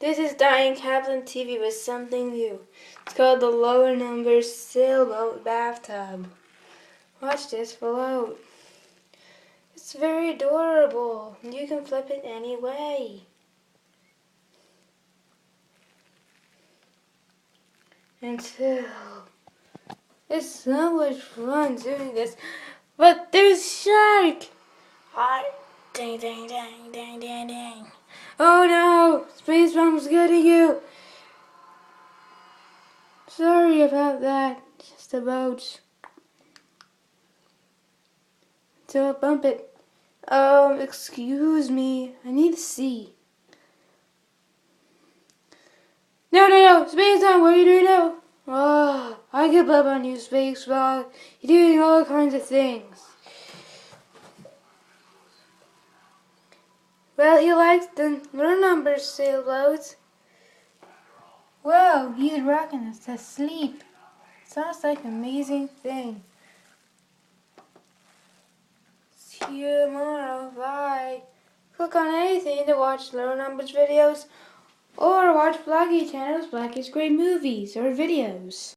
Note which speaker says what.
Speaker 1: This is Diane Kaplan TV with something new. It's called the Lower Numbers Sailboat Bathtub. Watch this float. It's very adorable. You can flip it any way. It's so much fun doing this. But there's a shark! Ding, ding, ding, ding, ding, ding. Oh no! Space Mom's getting you! Sorry about that. Just a boat. Don't bump it. Excuse me. I need to see. No! Space Mom, what are you doing now? Oh, I give up on you, Space Mom. You're doing all kinds of things. Well, he likes the lower numbers sailboats. Whoa, he's rocking us to sleep. Sounds like an amazing thing. See you tomorrow. Bye. Click on anything to watch lower numbers videos or watch Blackie channels, Blackie's Great Movies or videos.